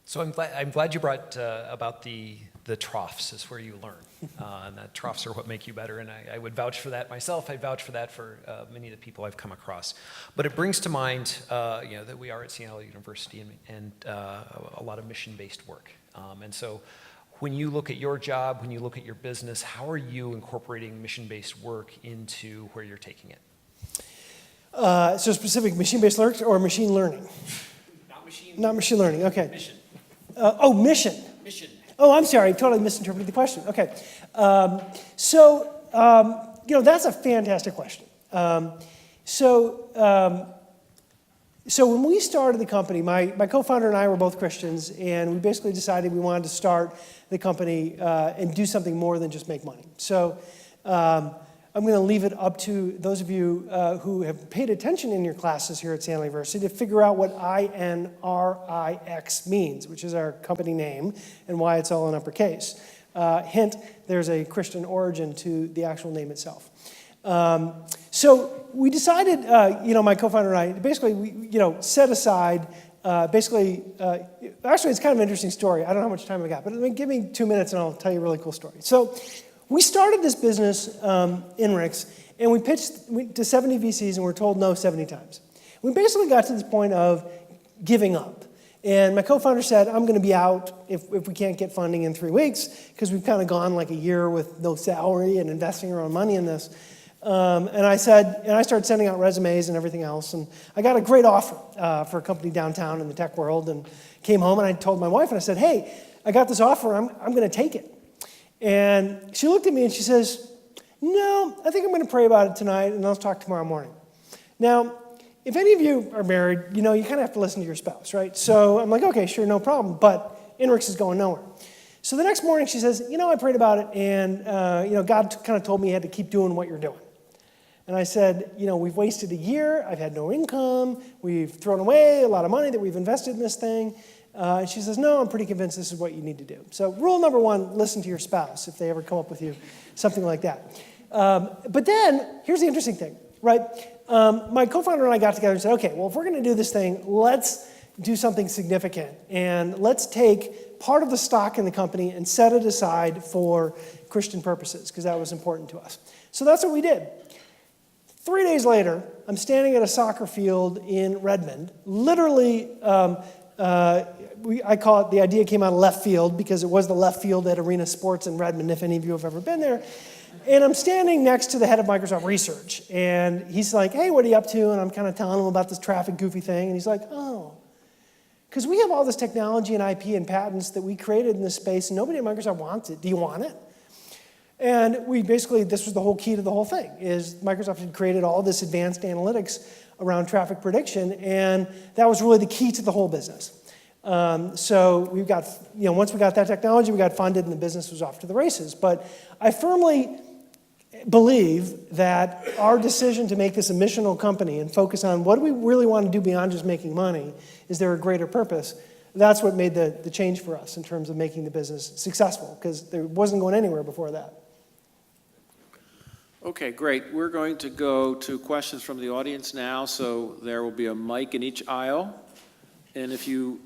So I'm glad you brought about the troughs is where you learn, and that troughs are what make you better. And I would vouch for that myself. I vouch for that for many of the people I've come across. But it brings to mind, that we are at Seattle University and a lot of mission-based work. And so, when you look at your job, when you look at your business, how are you incorporating mission-based work into where you're taking it? So specific machine-based learning or machine learning? Not machine learning, okay. Mission. Mission. Mission. Oh, I'm sorry, I totally misinterpreted the question. Okay. That's a fantastic question. So when we started the company, my co-founder and I were both Christians, and we basically decided we wanted to start the company and do something more than just make money. So I'm going to leave it up to those of you who have paid attention in your classes here at Sandler University to figure out what INRIX means, which is our company name, and why it's all in uppercase. Hint, there's a Christian origin to the actual name itself. So we decided, my co-founder and I, basically, we set aside, actually, it's kind of an interesting story. I don't know how much time I got, but give me 2 minutes and I'll tell you a really cool story. So we started this business, INRIX, and we pitched to 70 VCs and we're told no 70 times. We basically got to this point of giving up. And my co-founder said, I'm going to be out if we can't get funding in 3 weeks, because we've kind of gone like a year with no salary and investing our own money in this. And I started sending out resumes and everything else, and I got a great offer for a company downtown in the tech world, and came home and I told my wife, and I said, hey, I got this offer, I'm going to take it. And she looked at me and she says, no, I think I'm going to pray about it tonight, and let's talk tomorrow morning. Now, if any of you are married, you kind of have to listen to your spouse, right? So I'm like, okay, sure, no problem, but INRIX is going nowhere. So the next morning she says, I prayed about it, and God kind of told me I had to keep doing what you're doing. And I said, we've wasted a year, I've had no income, we've thrown away a lot of money that we've invested in this thing. And she says, no, I'm pretty convinced this is what you need to do. So rule number 1, listen to your spouse if they ever come up with you something like that. But then, here's the interesting thing, right? My co-founder and I got together and said, okay, well, if we're going to do this thing, let's do something significant. And let's take part of the stock in the company and set it aside for Christian purposes, because that was important to us. So that's what we did. 3 days later, I'm standing at a soccer field in Redmond. Literally, I call it, the idea came out of left field, because it was the left field at Arena Sports in Redmond, if any of you have ever been there. And I'm standing next to the head of Microsoft Research. And he's like, hey, what are you up to? And I'm kind of telling him about this traffic goofy thing. And he's like, oh, because we have all this technology and IP and patents that we created in this space, and nobody at Microsoft wants it. Do you want it? And this was the whole key to the whole thing, is Microsoft had created all this advanced analytics around traffic prediction, and that was really the key to the whole business. So we've got, once we got that technology, we got funded and the business was off to the races. But I firmly believe that our decision to make this a missional company and focus on what do we really want to do beyond just making money, is there a greater purpose? That's what made the change for us in terms of making the business successful, because it wasn't going anywhere before that. Okay, great. We're going to go to questions from the audience now. So there will be a mic in each aisle. And if you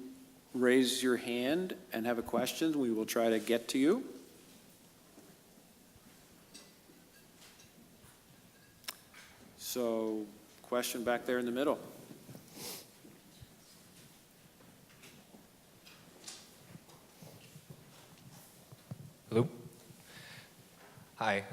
raise your hand and have a question, we will try to get to you. So, question back there in the middle. Hello. Hi.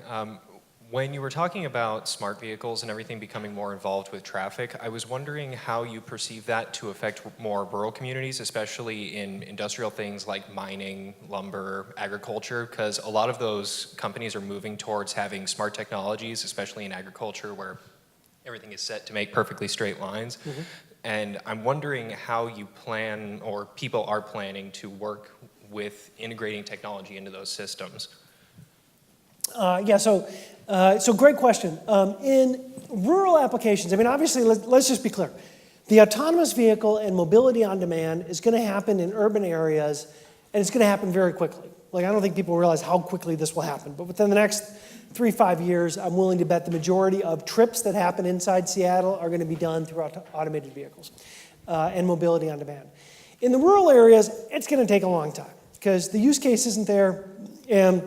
When you were talking about smart vehicles and everything becoming more involved with traffic, I was wondering how you perceive that to affect more rural communities, especially in industrial things like mining, lumber, agriculture, because a lot of those companies are moving towards having smart technologies, especially in agriculture, where everything is set to make perfectly straight lines. Mm-hmm. And I'm wondering how you plan, or people are planning, to work with integrating technology into those systems. So great question. In rural applications, obviously, let's just be clear. The autonomous vehicle and mobility on demand is going to happen in urban areas, and it's going to happen very quickly. I don't think people realize how quickly this will happen, but within the next 3-5 years, I'm willing to bet the majority of trips that happen inside Seattle are going to be done through automated vehicles and mobility on demand. In the rural areas, it's going to take a long time, because the use case isn't there, and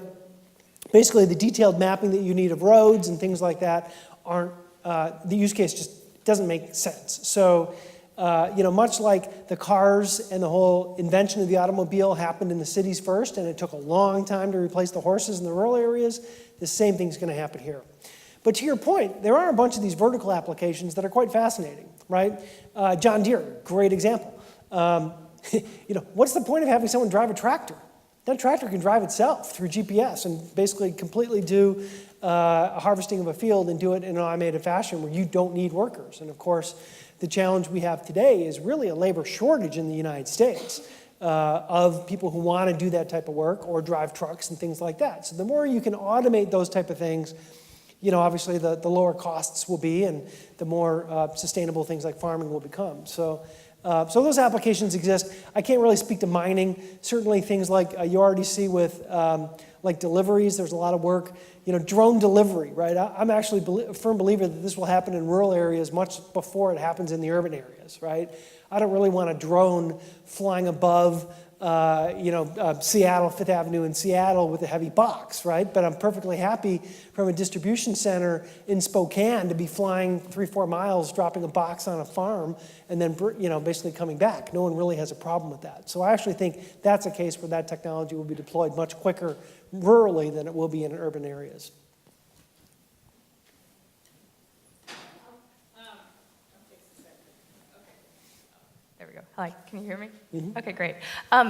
basically the detailed mapping that you need of roads and things like that aren't, the use case just doesn't make sense. So, much like the cars and the whole invention of the automobile happened in the cities first, and it took a long time to replace the horses in the rural areas, the same thing's going to happen here. But to your point, there are a bunch of these vertical applications that are quite fascinating, right? John Deere, great example. What's the point of having someone drive a tractor? That tractor can drive itself through GPS and basically completely do a harvesting of a field and do it in an automated fashion where you don't need workers. And of course, the challenge we have today is really a labor shortage in the United States of people who want to do that type of work or drive trucks and things like that. So the more you can automate those type of things, obviously the lower costs will be and the more sustainable things like farming will become. So those applications exist. I can't really speak to mining. Certainly things like you already see with like deliveries, there's a lot of work. Drone delivery, right? I'm actually a firm believer that this will happen in rural areas much before it happens in the urban areas, right? I don't really want a drone flying above Seattle, Fifth Avenue in Seattle with a heavy box, right? But I'm perfectly happy from a distribution center in Spokane to be flying 3-4 miles, dropping a box on a farm, and then basically coming back. No one really has a problem with that. So I actually think that's a case where that technology will be deployed much quicker rurally than it will be in urban areas. There we go. Hi, can you hear me? Mm-hmm. Okay, great.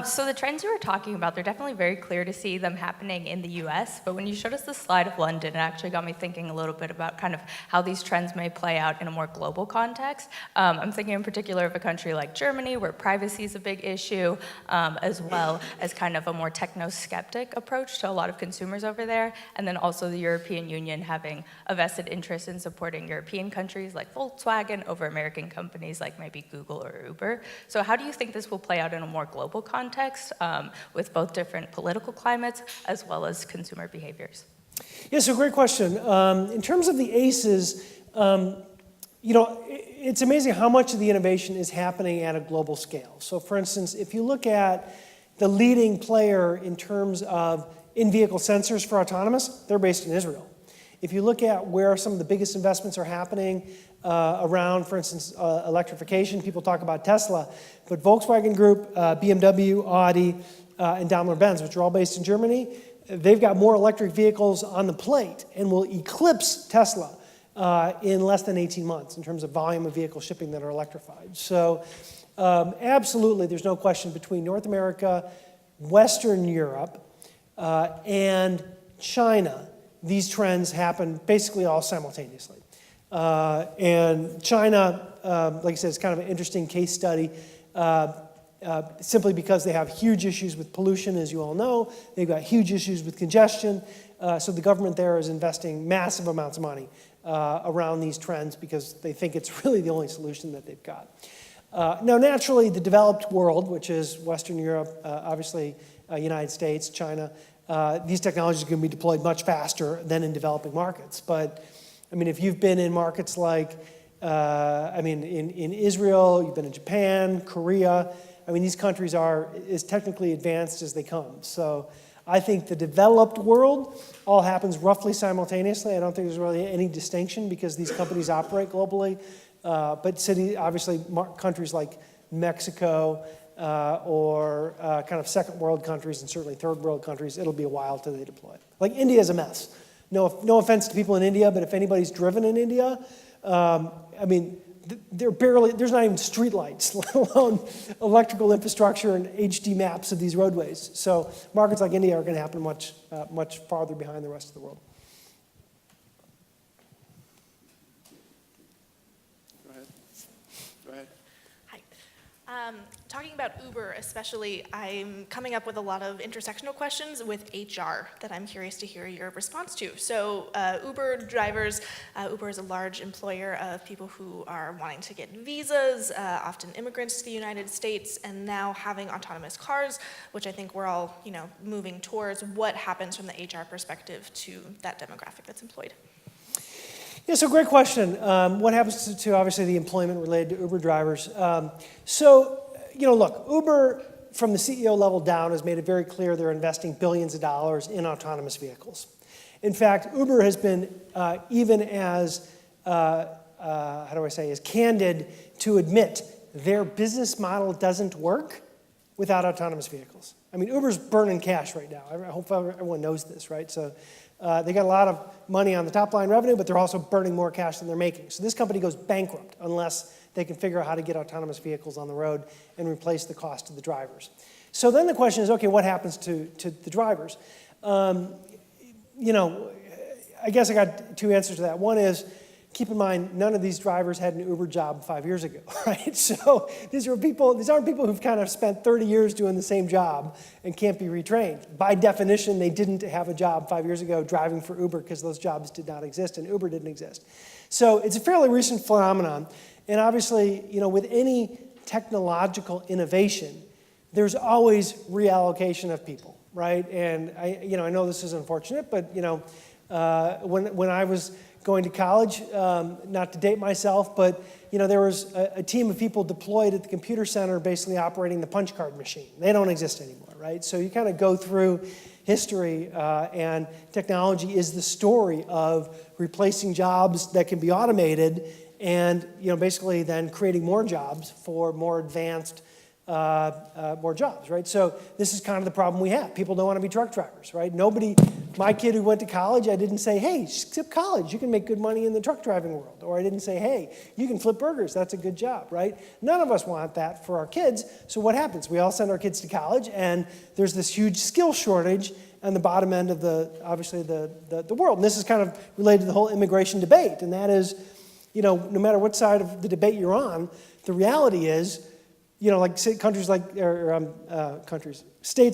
So the trends you were talking about, they're definitely very clear to see them happening in the US, but when you showed us the slide of London, it actually got me thinking a little bit about kind of how these trends may play out in a more global context. I'm thinking in particular of a country like Germany, where privacy is a big issue, as well as kind of a more techno-skeptic approach to a lot of consumers over there, and then also the European Union having a vested interest in supporting European countries like Volkswagen over American companies like maybe Google or Uber. So how do you think this will play out in a more global context with both different political climates as well as consumer behaviors? Yeah, so great question. In terms of the ACEs, it's amazing how much of the innovation is happening at a global scale. So for instance, if you look at the leading player in terms of in-vehicle sensors for autonomous, they're based in Israel. If you look at where some of the biggest investments are happening around, for instance, electrification, people talk about Tesla, but Volkswagen Group, BMW, Audi, and Daimler-Benz, which are all based in Germany, they've got more electric vehicles on the plate and will eclipse Tesla in less than 18 months in terms of volume of vehicle shipping that are electrified. So absolutely, there's no question between North America, Western Europe, and China, these trends happen basically all simultaneously. And China, like I said, is kind of an interesting case study simply because they have huge issues with pollution, as you all know. They've got huge issues with congestion. So the government there is investing massive amounts of money around these trends because they think it's really the only solution that they've got. Now, naturally, the developed world, which is Western Europe, obviously United States, China, these technologies are going to be deployed much faster than in developing markets. But, I mean, if you've been in markets like, in Israel, you've been in Japan, Korea, these countries are as technically advanced as they come. So I think the developed world all happens roughly simultaneously. I don't think there's really any distinction because these companies operate globally. But obviously, countries like Mexico, or kind of second world countries and certainly third world countries, it'll be a while till they deploy. Like India is a mess. No offense to people in India, but if anybody's driven in India, there's not even street lights, let alone electrical infrastructure and HD maps of these roadways. So markets like India are going to happen much farther behind the rest of the world. Go ahead. Hi. Talking about Uber especially, I'm coming up with a lot of intersectional questions with HR that I'm curious to hear your response to. So Uber drivers, Uber is a large employer of people who are wanting to get visas, often immigrants to the United States, and now having autonomous cars, which I think we're all moving towards. What happens from the HR perspective to that demographic that's employed? Yeah, so great question. What happens to obviously the employment related to Uber drivers? Look, Uber from the CEO level down has made it very clear they're investing billions of dollars in autonomous vehicles. In fact, Uber has been even as, as candid to admit their business model doesn't work without autonomous vehicles. Uber's burning cash right now. I hope everyone knows this, right? So they got a lot of money on the top line revenue, but they're also burning more cash than they're making. So this company goes bankrupt unless they can figure out how to get autonomous vehicles on the road and replace the cost of the drivers. So then the question is, okay, what happens to the drivers? You know, I guess I got two answers to that. One is, keep in mind, none of these drivers had an Uber job 5 years ago, right? So these aren't people who've kind of spent 30 years doing the same job and can't be retrained. By definition, they didn't have a job 5 years ago driving for Uber because those jobs did not exist and Uber didn't exist. So it's a fairly recent phenomenon. And obviously, you know, with any technological innovation, there's always reallocation of people, right? And I know this is unfortunate, but when I was going to college, not to date myself, but there was a team of people deployed at the computer center basically operating the punch card machine. They don't exist anymore, right? So you kind of go through history, and technology is the story of replacing jobs that can be automated and basically then creating more jobs for more advanced more jobs, right? So this is kind of the problem we have. People don't want to be truck drivers, right? My kid who went to college, I didn't say, hey, skip college, you can make good money in the truck driving world. Or I didn't say, hey, you can flip burgers, that's a good job, right? None of us want that for our kids. So what happens? We all send our kids to college, and there's this huge skill shortage on the bottom end of obviously the world. And this is kind of related to the whole immigration debate. And that is, no matter what side of the debate you're on, the reality is, like states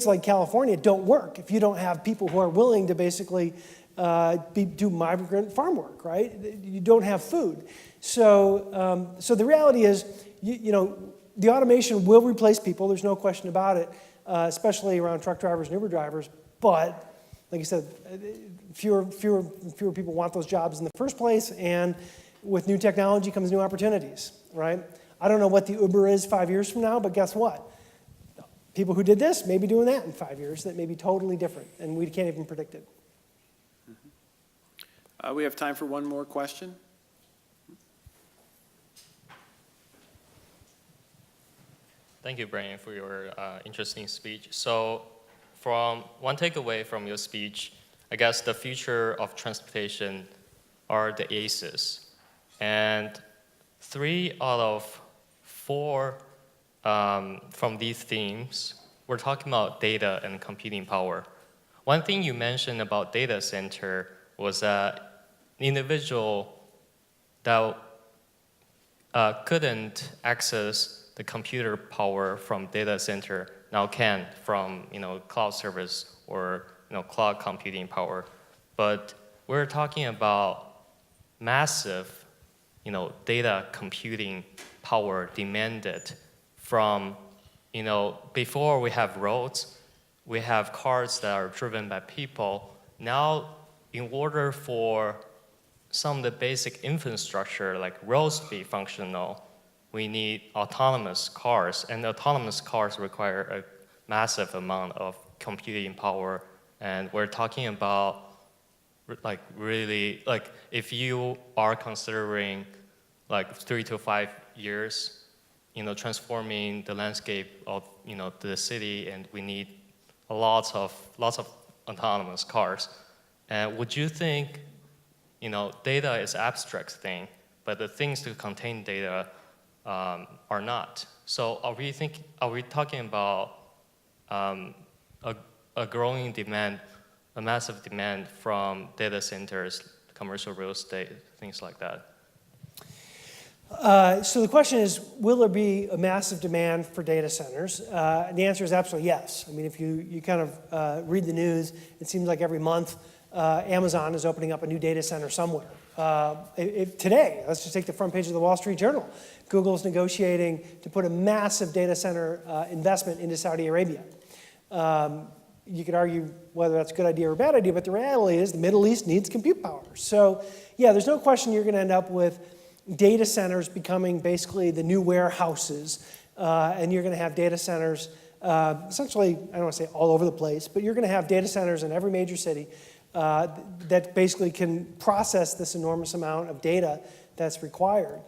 like California don't work if you don't have people who are willing to basically do migrant farm work, right? You don't have food. So the reality is, the automation will replace people. There's no question about it, especially around truck drivers and Uber drivers. But like I said, fewer people want those jobs in the first place, and with new technology comes new opportunities, right? I don't know what the Uber is 5 years from now, but guess what? People who did this may be doing that in 5 years that may be totally different, and we can't even predict it. We have time for one more question. Thank you, Bryan, for your interesting speech. So from one takeaway from your speech, I guess the future of transportation are the ACEs. And 3 out of 4 from these themes, we're talking about data and computing power. One thing you mentioned about data center was that the individual that couldn't access the computer power from data center now can from cloud service or cloud computing power. But we're talking about massive data computing power demanded from, before we have roads, we have cars that are driven by people. Now, in order for some of the basic infrastructure like roads to be functional, we need autonomous cars, and autonomous cars require a massive amount of computing power. And we're talking about if you are considering 3 to 5 years, transforming the landscape of the city, and we need lots of autonomous cars. And would you think data is abstract thing, but the things to contain data are not? So are we talking about a growing demand, a massive demand from data centers, commercial real estate, things like that? So the question is, will there be a massive demand for data centers? And the answer is absolutely yes. I mean, if you kind of read the news, it seems like every month Amazon is opening up a new data center somewhere. Today, let's just take the front page of the Wall Street Journal. Google's negotiating to put a massive data center investment into Saudi Arabia. You could argue whether that's a good idea or a bad idea, but the reality is the Middle East needs compute power. So yeah, there's no question you're going to end up with data centers becoming basically the new warehouses, and you're going to have data centers essentially, I don't want to say all over the place, but you're going to have data centers in every major city that basically can process this enormous amount of data that's required.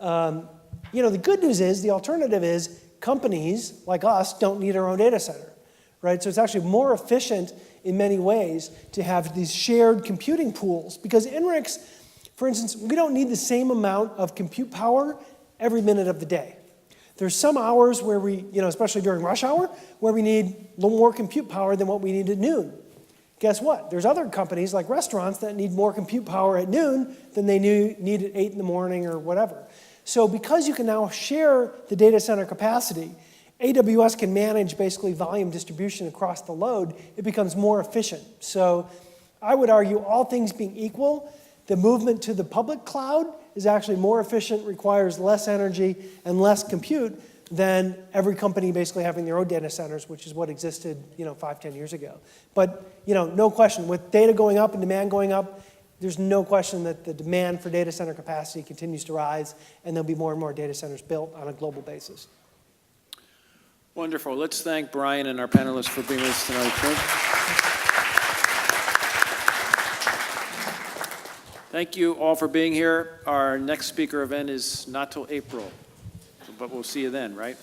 The good news is, the alternative is, companies like us don't need our own data center, right? So it's actually more efficient in many ways to have these shared computing pools, because INRIX, for instance, we don't need the same amount of compute power every minute of the day. There's some hours where we, especially during rush hour, where we need a little more compute power than what we need at noon. Guess what? There's other companies like restaurants that need more compute power at noon than they need at 8 in the morning or whatever. So because you can now share the data center capacity, AWS can manage basically volume distribution across the load. It becomes more efficient. So I would argue, all things being equal, the movement to the public cloud is actually more efficient, requires less energy and less compute than every company basically having their own data centers, which is what existed 5-10 years ago. But no question, with data going up and demand going up, there's no question that the demand for data center capacity continues to rise, and there'll be more and more data centers built on a global basis. Wonderful. Let's thank Bryan and our panelists for being with us tonight. Thank you all for being here. Our next speaker event is not till April, but we'll see you then, right?